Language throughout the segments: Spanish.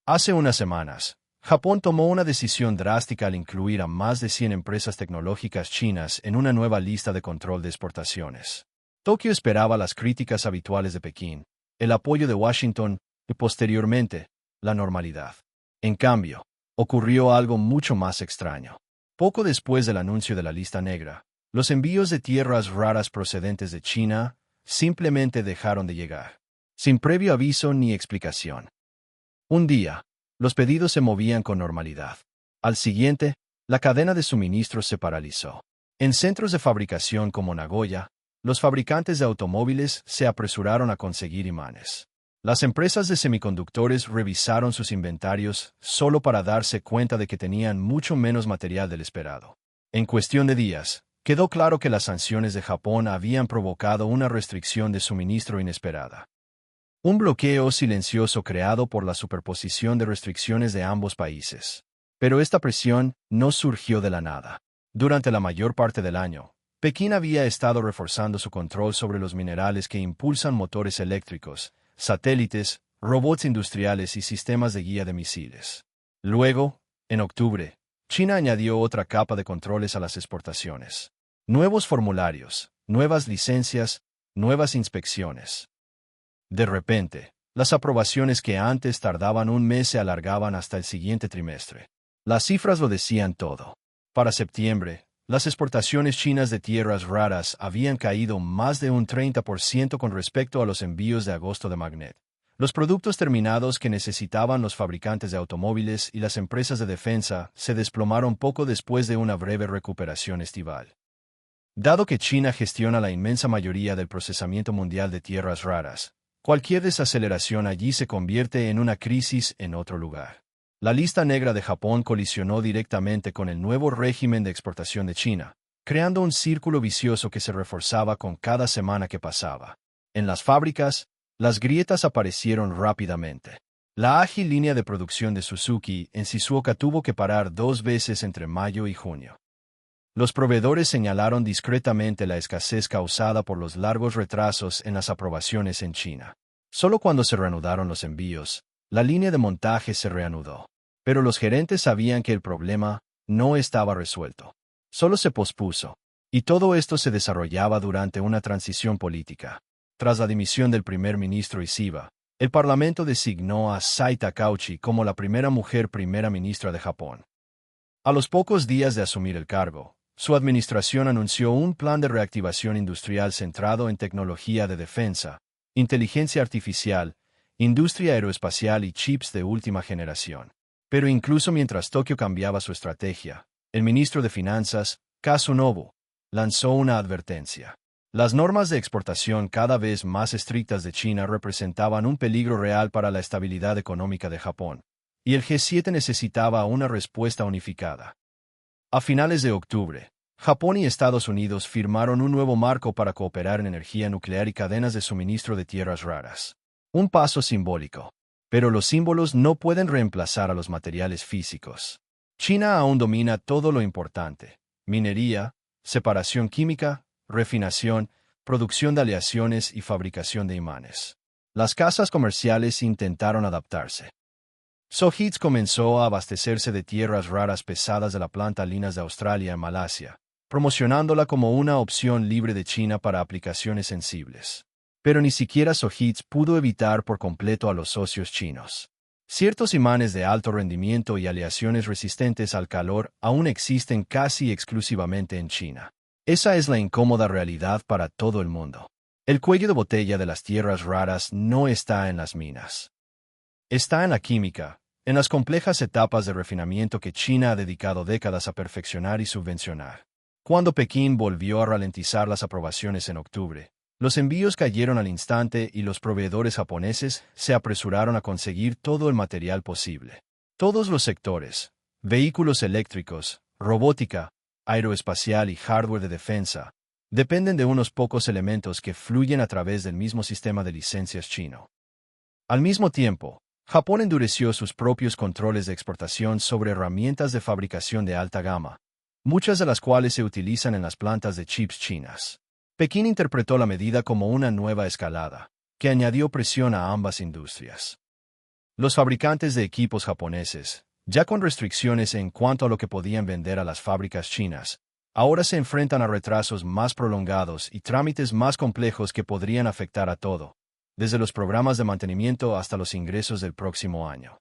Hace unas semanas, Japón tomó una decisión drástica al incluir a más de 100 empresas tecnológicas chinas en una nueva lista de control de exportaciones. Tokio esperaba las críticas habituales de Pekín, el apoyo de Washington y, posteriormente, la normalidad. En cambio, ocurrió algo mucho más extraño. Poco después del anuncio de la lista negra, los envíos de tierras raras procedentes de China simplemente dejaron de llegar, sin previo aviso ni explicación. Un día, los pedidos se movían con normalidad. Al siguiente, la cadena de suministros se paralizó. En centros de fabricación como Nagoya, los fabricantes de automóviles se apresuraron a conseguir imanes. Las empresas de semiconductores revisaron sus inventarios solo para darse cuenta de que tenían mucho menos material del esperado. En cuestión de días, quedó claro que las sanciones de Japón habían provocado una restricción de suministro inesperada. Un bloqueo silencioso creado por la superposición de restricciones de ambos países. Pero esta presión no surgió de la nada. Durante la mayor parte del año, Pekín había estado reforzando su control sobre los minerales que impulsan motores eléctricos, satélites, robots industriales y sistemas de guía de misiles. Luego, en octubre, China añadió otra capa de controles a las exportaciones. Nuevos formularios, nuevas licencias, nuevas inspecciones. De repente, las aprobaciones que antes tardaban un mes se alargaban hasta el siguiente trimestre. Las cifras lo decían todo. Para septiembre, las exportaciones chinas de tierras raras habían caído más de un 30% con respecto a los envíos de agosto de Magnet. Los productos terminados que necesitaban los fabricantes de automóviles y las empresas de defensa se desplomaron poco después de una breve recuperación estival. Dado que China gestiona la inmensa mayoría del procesamiento mundial de tierras raras, cualquier desaceleración allí se convierte en una crisis en otro lugar. La lista negra de Japón colisionó directamente con el nuevo régimen de exportación de China, creando un círculo vicioso que se reforzaba con cada semana que pasaba. En las fábricas, las grietas aparecieron rápidamente. La ágil línea de producción de Suzuki en Shizuoka tuvo que parar 2 veces entre mayo y junio. Los proveedores señalaron discretamente la escasez causada por los largos retrasos en las aprobaciones en China. Solo cuando se reanudaron los envíos, la línea de montaje se reanudó. Pero los gerentes sabían que el problema no estaba resuelto. Solo se pospuso. Y todo esto se desarrollaba durante una transición política. Tras la dimisión del primer ministro Ishiba, el parlamento designó a Sai Takauchi como la primera mujer primera ministra de Japón. A los pocos días de asumir el cargo, su administración anunció un plan de reactivación industrial centrado en tecnología de defensa, inteligencia artificial, industria aeroespacial y chips de última generación. Pero incluso mientras Tokio cambiaba su estrategia, el ministro de Finanzas, Kasunobu, lanzó una advertencia. Las normas de exportación cada vez más estrictas de China representaban un peligro real para la estabilidad económica de Japón, y el G7 necesitaba una respuesta unificada. A finales de octubre, Japón y Estados Unidos firmaron un nuevo marco para cooperar en energía nuclear y cadenas de suministro de tierras raras. Un paso simbólico. Pero los símbolos no pueden reemplazar a los materiales físicos. China aún domina todo lo importante: minería, separación química, refinación, producción de aleaciones y fabricación de imanes. Las casas comerciales intentaron adaptarse. Sojitz comenzó a abastecerse de tierras raras pesadas de la planta Linas de Australia en Malasia, promocionándola como una opción libre de China para aplicaciones sensibles. Pero ni siquiera Sojitz pudo evitar por completo a los socios chinos. Ciertos imanes de alto rendimiento y aleaciones resistentes al calor aún existen casi exclusivamente en China. Esa es la incómoda realidad para todo el mundo. El cuello de botella de las tierras raras no está en las minas. Está en la química, en las complejas etapas de refinamiento que China ha dedicado décadas a perfeccionar y subvencionar. Cuando Pekín volvió a ralentizar las aprobaciones en octubre, los envíos cayeron al instante y los proveedores japoneses se apresuraron a conseguir todo el material posible. Todos los sectores, vehículos eléctricos, robótica, aeroespacial y hardware de defensa, dependen de unos pocos elementos que fluyen a través del mismo sistema de licencias chino. Al mismo tiempo, Japón endureció sus propios controles de exportación sobre herramientas de fabricación de alta gama, muchas de las cuales se utilizan en las plantas de chips chinas. Pekín interpretó la medida como una nueva escalada, que añadió presión a ambas industrias. Los fabricantes de equipos japoneses, ya con restricciones en cuanto a lo que podían vender a las fábricas chinas, ahora se enfrentan a retrasos más prolongados y trámites más complejos que podrían afectar a todo, desde los programas de mantenimiento hasta los ingresos del próximo año.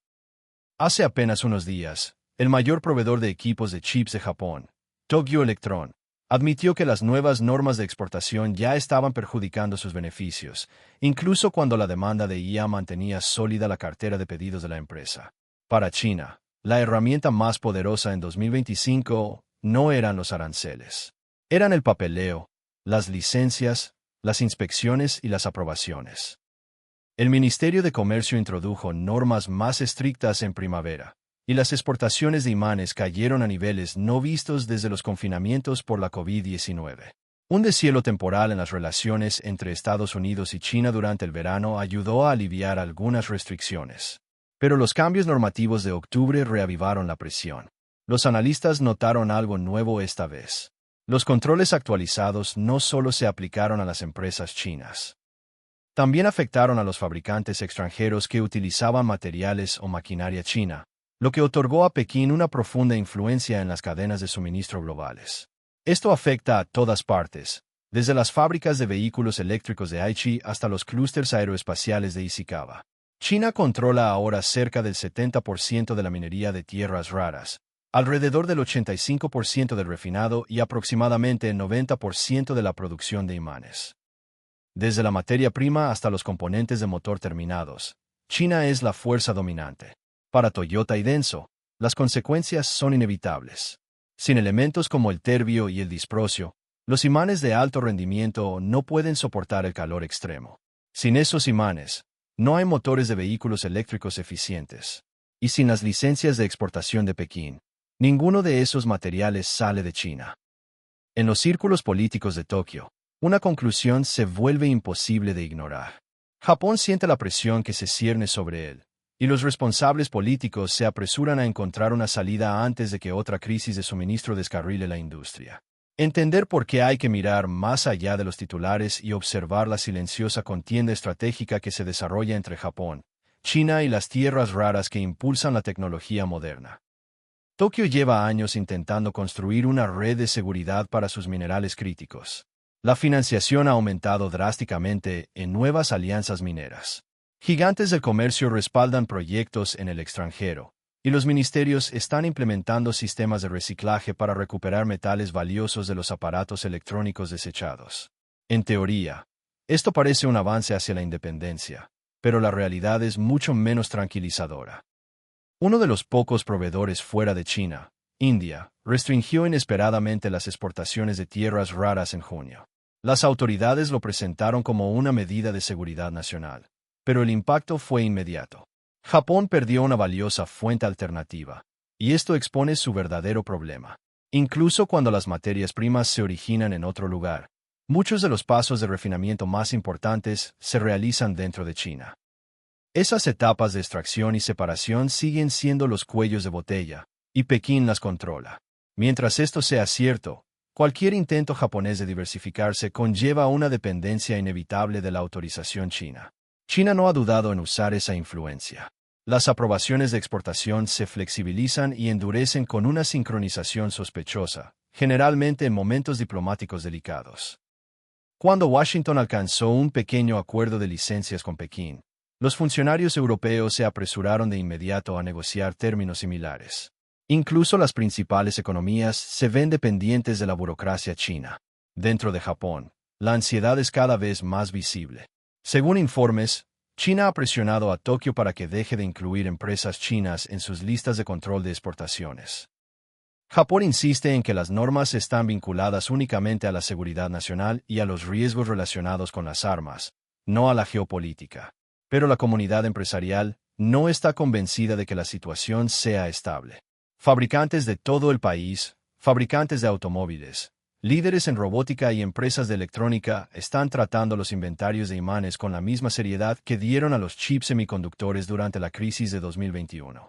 Hace apenas unos días, el mayor proveedor de equipos de chips de Japón, Tokyo Electron, admitió que las nuevas normas de exportación ya estaban perjudicando sus beneficios, incluso cuando la demanda de IA mantenía sólida la cartera de pedidos de la empresa. Para China, la herramienta más poderosa en 2025 no eran los aranceles. Eran el papeleo, las licencias, las inspecciones y las aprobaciones. El Ministerio de Comercio introdujo normas más estrictas en primavera, y las exportaciones de imanes cayeron a niveles no vistos desde los confinamientos por la COVID-19. Un deshielo temporal en las relaciones entre Estados Unidos y China durante el verano ayudó a aliviar algunas restricciones. Pero los cambios normativos de octubre reavivaron la presión. Los analistas notaron algo nuevo esta vez. Los controles actualizados no solo se aplicaron a las empresas chinas. También afectaron a los fabricantes extranjeros que utilizaban materiales o maquinaria china, lo que otorgó a Pekín una profunda influencia en las cadenas de suministro globales. Esto afecta a todas partes, desde las fábricas de vehículos eléctricos de Aichi hasta los clústeres aeroespaciales de Ishikawa. China controla ahora cerca del 70% de la minería de tierras raras, alrededor del 85% del refinado y aproximadamente el 90% de la producción de imanes. Desde la materia prima hasta los componentes de motor terminados, China es la fuerza dominante. Para Toyota y Denso, las consecuencias son inevitables. Sin elementos como el terbio y el disprosio, los imanes de alto rendimiento no pueden soportar el calor extremo. Sin esos imanes, no hay motores de vehículos eléctricos eficientes. Y sin las licencias de exportación de Pekín, ninguno de esos materiales sale de China. En los círculos políticos de Tokio, una conclusión se vuelve imposible de ignorar. Japón siente la presión que se cierne sobre él, y los responsables políticos se apresuran a encontrar una salida antes de que otra crisis de suministro descarrile la industria. Entender por qué hay que mirar más allá de los titulares y observar la silenciosa contienda estratégica que se desarrolla entre Japón, China y las tierras raras que impulsan la tecnología moderna. Tokio lleva años intentando construir una red de seguridad para sus minerales críticos. La financiación ha aumentado drásticamente en nuevas alianzas mineras. Gigantes del comercio respaldan proyectos en el extranjero, y los ministerios están implementando sistemas de reciclaje para recuperar metales valiosos de los aparatos electrónicos desechados. En teoría, esto parece un avance hacia la independencia, pero la realidad es mucho menos tranquilizadora. Uno de los pocos proveedores fuera de China, India, restringió inesperadamente las exportaciones de tierras raras en junio. Las autoridades lo presentaron como una medida de seguridad nacional, pero el impacto fue inmediato. Japón perdió una valiosa fuente alternativa, y esto expone su verdadero problema. Incluso cuando las materias primas se originan en otro lugar, muchos de los pasos de refinamiento más importantes se realizan dentro de China. Esas etapas de extracción y separación siguen siendo los cuellos de botella, y Pekín las controla. Mientras esto sea cierto, cualquier intento japonés de diversificarse conlleva una dependencia inevitable de la autorización china. China no ha dudado en usar esa influencia. Las aprobaciones de exportación se flexibilizan y endurecen con una sincronización sospechosa, generalmente en momentos diplomáticos delicados. Cuando Washington alcanzó un pequeño acuerdo de licencias con Pekín, los funcionarios europeos se apresuraron de inmediato a negociar términos similares. Incluso las principales economías se ven dependientes de la burocracia china. Dentro de Japón, la ansiedad es cada vez más visible. Según informes, China ha presionado a Tokio para que deje de incluir empresas chinas en sus listas de control de exportaciones. Japón insiste en que las normas están vinculadas únicamente a la seguridad nacional y a los riesgos relacionados con las armas, no a la geopolítica. Pero la comunidad empresarial no está convencida de que la situación sea estable. Fabricantes de todo el país, fabricantes de automóviles, líderes en robótica y empresas de electrónica están tratando los inventarios de imanes con la misma seriedad que dieron a los chips semiconductores durante la crisis de 2021.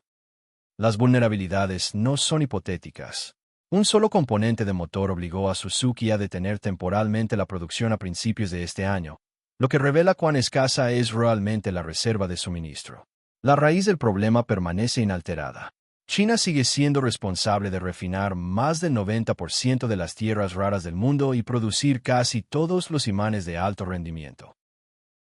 Las vulnerabilidades no son hipotéticas. Un solo componente de motor obligó a Suzuki a detener temporalmente la producción a principios de este año, lo que revela cuán escasa es realmente la reserva de suministro. La raíz del problema permanece inalterada. China sigue siendo responsable de refinar más del 90% de las tierras raras del mundo y producir casi todos los imanes de alto rendimiento.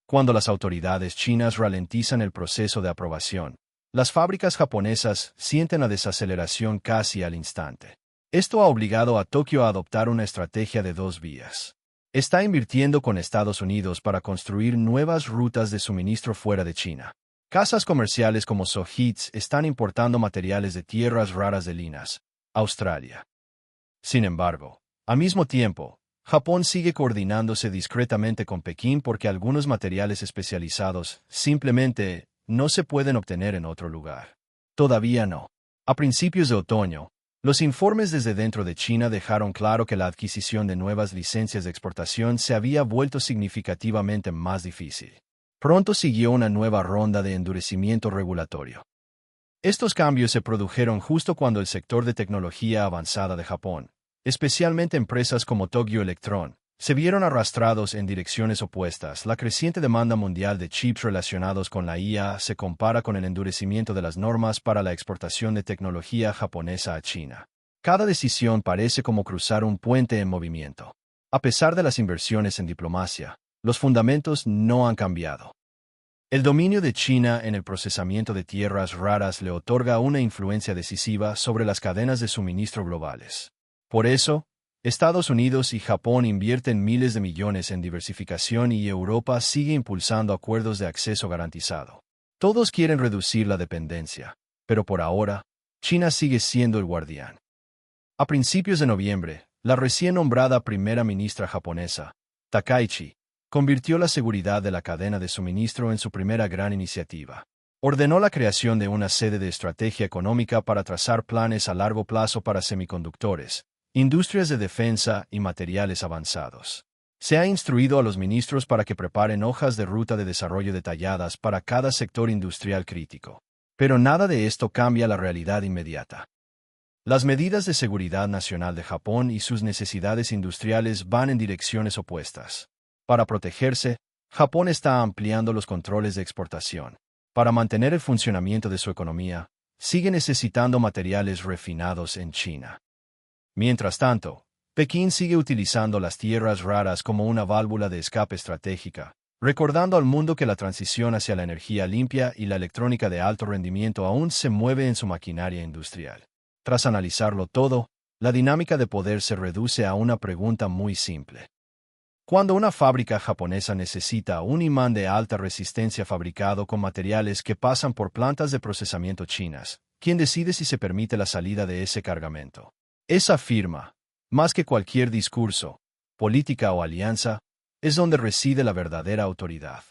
Cuando las autoridades chinas ralentizan el proceso de aprobación, las fábricas japonesas sienten la desaceleración casi al instante. Esto ha obligado a Tokio a adoptar una estrategia de dos vías. Está invirtiendo con Estados Unidos para construir nuevas rutas de suministro fuera de China. Casas comerciales como Sohitz están importando materiales de tierras raras de Linas, Australia. Sin embargo, al mismo tiempo, Japón sigue coordinándose discretamente con Pekín porque algunos materiales especializados simplemente no se pueden obtener en otro lugar. Todavía no. A principios de otoño, los informes desde dentro de China dejaron claro que la adquisición de nuevas licencias de exportación se había vuelto significativamente más difícil. Pronto siguió una nueva ronda de endurecimiento regulatorio. Estos cambios se produjeron justo cuando el sector de tecnología avanzada de Japón, especialmente empresas como Tokyo Electron, se vieron arrastrados en direcciones opuestas. La creciente demanda mundial de chips relacionados con la IA se compara con el endurecimiento de las normas para la exportación de tecnología japonesa a China. Cada decisión parece como cruzar un puente en movimiento. A pesar de las inversiones en diplomacia, los fundamentos no han cambiado. El dominio de China en el procesamiento de tierras raras le otorga una influencia decisiva sobre las cadenas de suministro globales. Por eso, Estados Unidos y Japón invierten miles de millones en diversificación y Europa sigue impulsando acuerdos de acceso garantizado. Todos quieren reducir la dependencia, pero por ahora, China sigue siendo el guardián. A principios de noviembre, la recién nombrada primera ministra japonesa, Takaichi, convirtió la seguridad de la cadena de suministro en su primera gran iniciativa. Ordenó la creación de una sede de estrategia económica para trazar planes a largo plazo para semiconductores, industrias de defensa y materiales avanzados. Se ha instruido a los ministros para que preparen hojas de ruta de desarrollo detalladas para cada sector industrial crítico. Pero nada de esto cambia la realidad inmediata. Las medidas de seguridad nacional de Japón y sus necesidades industriales van en direcciones opuestas. Para protegerse, Japón está ampliando los controles de exportación. Para mantener el funcionamiento de su economía, sigue necesitando materiales refinados en China. Mientras tanto, Pekín sigue utilizando las tierras raras como una válvula de escape estratégica, recordando al mundo que la transición hacia la energía limpia y la electrónica de alto rendimiento aún se mueve en su maquinaria industrial. Tras analizarlo todo, la dinámica de poder se reduce a una pregunta muy simple. Cuando una fábrica japonesa necesita un imán de alta resistencia fabricado con materiales que pasan por plantas de procesamiento chinas, ¿quién decide si se permite la salida de ese cargamento? Esa firma, más que cualquier discurso, política o alianza, es donde reside la verdadera autoridad.